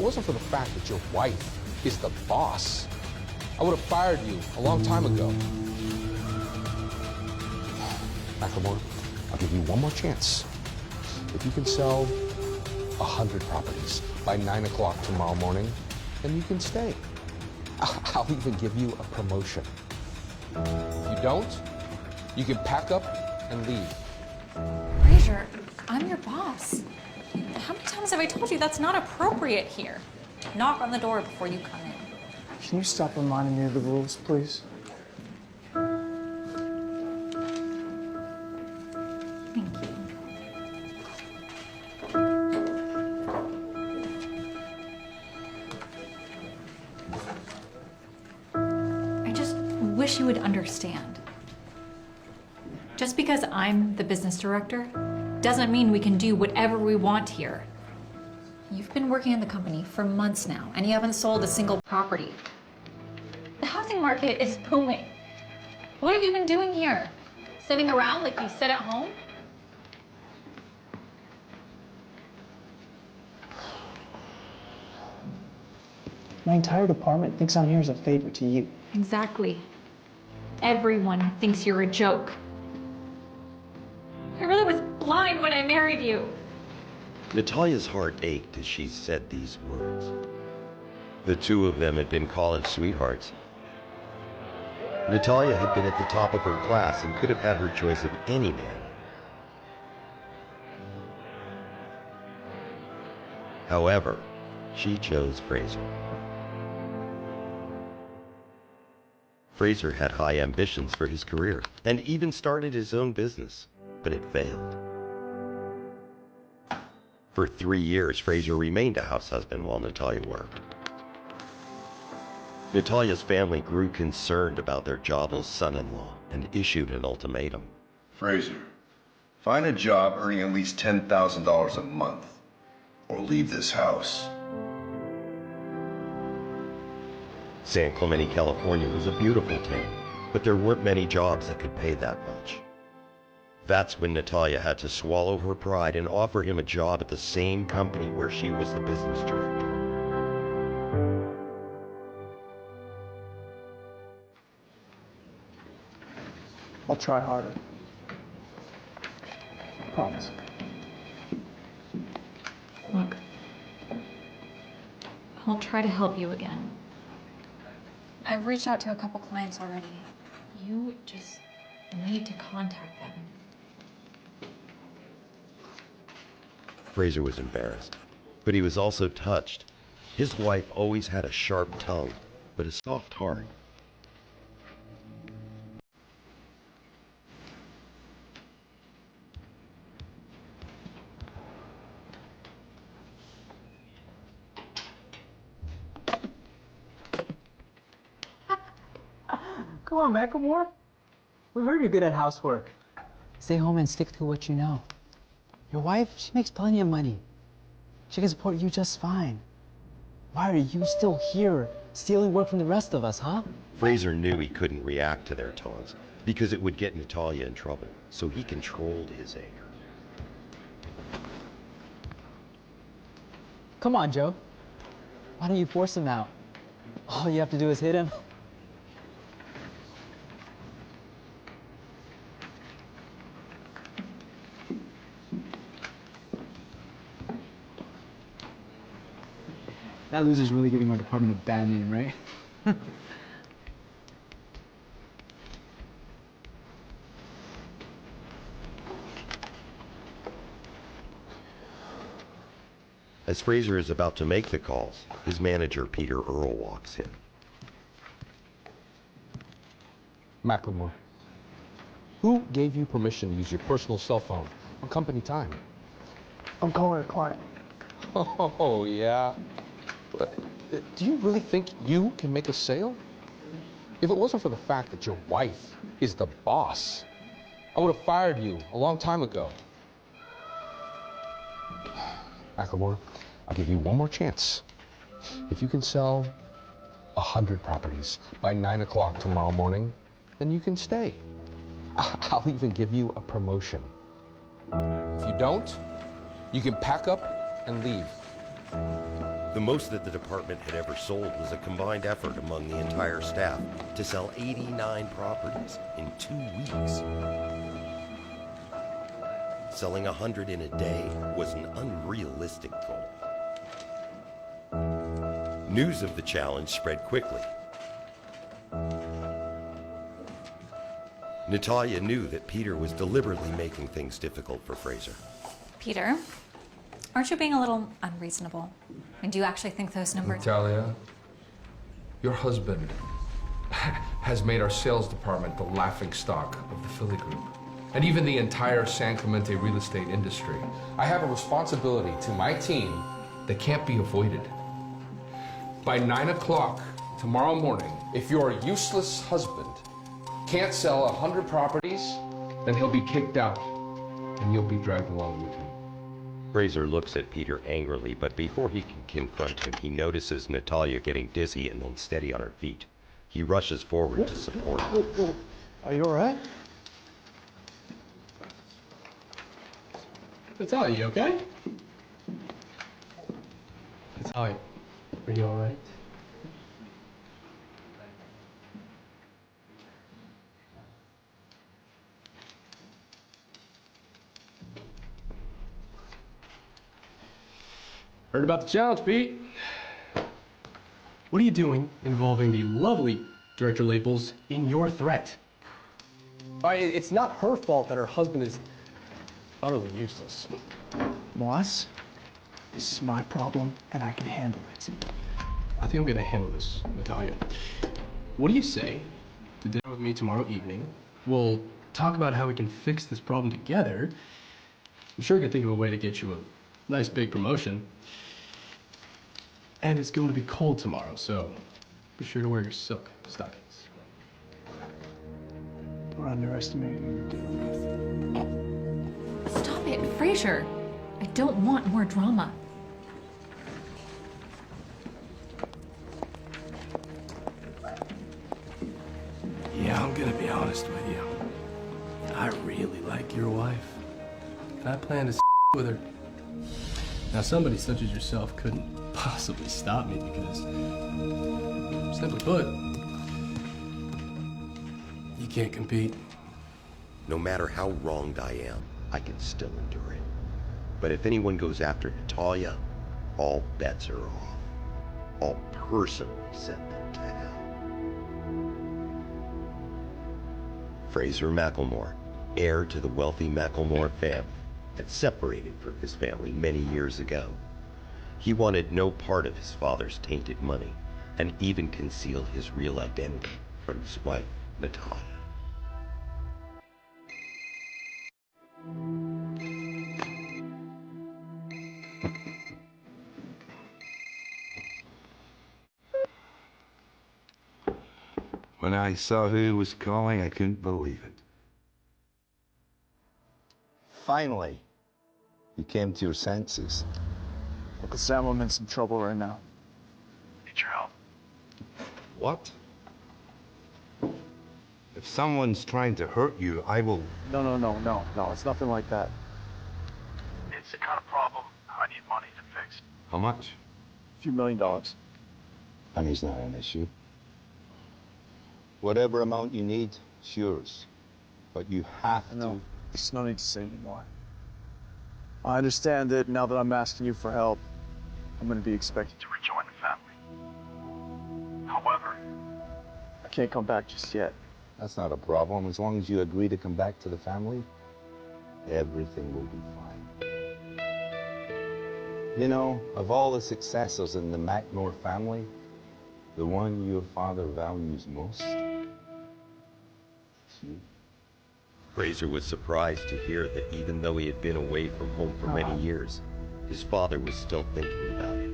it wasn't for the fact that your wife is the boss, I would have fired you a long time ago. Macklemore, I'll give you one more chance. If you can sell 100 properties by 9 o'clock tomorrow morning, then you can stay. I'll even give you a promotion. If you don't, you can pack up and leave. Fraser, I'm your boss. How many times have I told you that's not appropriate here? Knock on the door before you come in. Can you stop reminding me of the rules, please? Thank you. I just wish you would understand. Just because I'm the business director doesn't mean we can do whatever we want here. You've been working in the company for months now, and you haven't sold a single property. The housing market is booming. What have you been doing here? Sitting around like you sit at home? My entire department thinks I'm here as a favor to you. Exactly. Everyone thinks you're a joke. I really was blind when I married you. Natalia's heart ached as she said these words. The two of them had been college sweethearts. Natalia had been at the top of her class and could have had her choice of any man. However, she chose Fraser. Fraser had high ambitions for his career and even started his own business, but it failed. For 3 years, Fraser remained a house husband while Natalia worked. Natalia's family grew concerned about their jobless son-in-law and issued an ultimatum. Fraser, find a job earning at least $10,000 a month, or leave this house. San Clemente, California was a beautiful town, but there weren't many jobs that could pay that much. That's when Natalia had to swallow her pride and offer him a job at the same company where she was the business director. I'll try harder. Promise. Look, I'll try to help you again. I've reached out to a couple clients already. You just need to contact them. Fraser was embarrassed, but he was also touched. His wife always had a sharp tongue, but a soft heart. Come on, Macklemore. We heard you're good at housework. Stay home and stick to what you know. Your wife, she makes plenty of money. She can support you just fine. Why are you still here, stealing work from the rest of us, huh? Fraser knew he couldn't react to their taunts because it would get Natalia in trouble, so he controlled his anger. Come on, Joe. Why don't you force him out? All you have to do is hit him. That loser's really giving our department a bad name, right? As Fraser is about to make the calls, his manager, Peter Earle, walks in. Macklemore, who gave you permission to use your personal cell phone on company time? I'm calling a client. Oh, yeah. But, do you really think you can make a sale? If it wasn't for the fact that your wife is the boss, I would have fired you a long time ago. Macklemore, I'll give you one more chance. If you can sell 100 properties by 9 o'clock tomorrow morning, then you can stay. I'll even give you a promotion. If you don't, you can pack up and leave. The most that the department had ever sold was a combined effort among the entire staff to sell 89 properties in 2 weeks. Selling 100 in a day was an unrealistic goal. News of the challenge spread quickly. Natalia knew that Peter was deliberately making things difficult for Fraser. Peter, aren't you being a little unreasonable? And do you actually think those numbers... Natalia, your husband has made our sales department the laughingstock of the Philly group, and even the entire San Clemente real estate industry. I have a responsibility to my team that can't be avoided. By 9 o'clock tomorrow morning, if your useless husband can't sell 100 properties, then he'll be kicked out, and you'll be dragged along with him. Fraser looks at Peter angrily, but before he can confront him, he notices Natalia getting dizzy and unsteady on her feet. He rushes forward to support her. Are you all right? Natalia, you okay? Natalia, are you all right? Heard about the challenge, Pete. What are you doing involving the lovely Director Labels in your threat? It's not her fault that her husband is utterly useless. Boss, this is my problem, and I can handle it. I think I'm gonna handle this, Natalia. What do you say to dinner with me tomorrow evening? We'll talk about how we can fix this problem together. I'm sure I can think of a way to get you a nice big promotion. And it's going to be cold tomorrow, so be sure to wear your silk stockings. We're underestimating your deal. Stop it, Fraser. I don't want more drama. Yeah, I'm gonna be honest with you. I really like your wife. And I plan to with her. Now, somebody such as yourself couldn't possibly stop me because, simply put, you can't compete. No matter how wronged I am, I can still endure it. But if anyone goes after Natalia, all bets are off. I'll personally send them to hell. Fraser McElmore, heir to the wealthy McElmore family, had separated from his family many years ago. He wanted no part of his father's tainted money, and even concealed his real identity from his wife, Natalia. When I saw who was calling, I couldn't believe it. Finally, you came to your senses. Uncle Sam, I'm in some trouble right now. Need your help. What? If someone's trying to hurt you, I will... No, it's nothing like that. It's the kind of problem I need money to fix. How much? A few $1 million. Money's not an issue. Whatever amount you need, it's yours. But you have to... No, there's no need to say anymore. I understand that now that I'm asking you for help, I'm going to be expected To rejoin the family. However, I can't come back just yet. That's not a problem. As long as you agree to come back to the family, everything will be fine. You know, of all the successors in the McMore family, the one your father values most is you. Fraser was surprised to hear that even though he had been away from home for many years, his father was still thinking about him.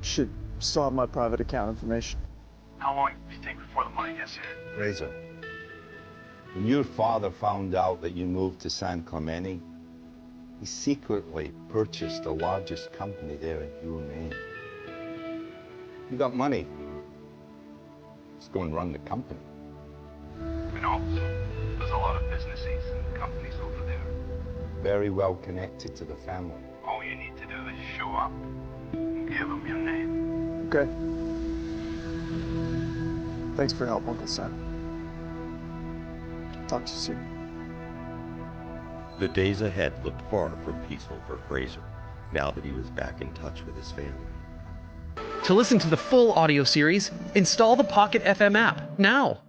Should still have my private account information. how long do you think before the money gets here? Fraser, when your father found out that you moved to San Clemente, he secretly purchased the largest company there in your name. You got money. Just go and run the company. You know, there's a lot of businesses and companies over there. Very well connected to the family. All you need to do is show up and give them your name. Okay. Thanks for your help, Uncle Sam. Talk to you soon. The days ahead looked far from peaceful for Fraser, now that he was back in touch with his family. To listen to the full audio series, install the Pocket FM app now.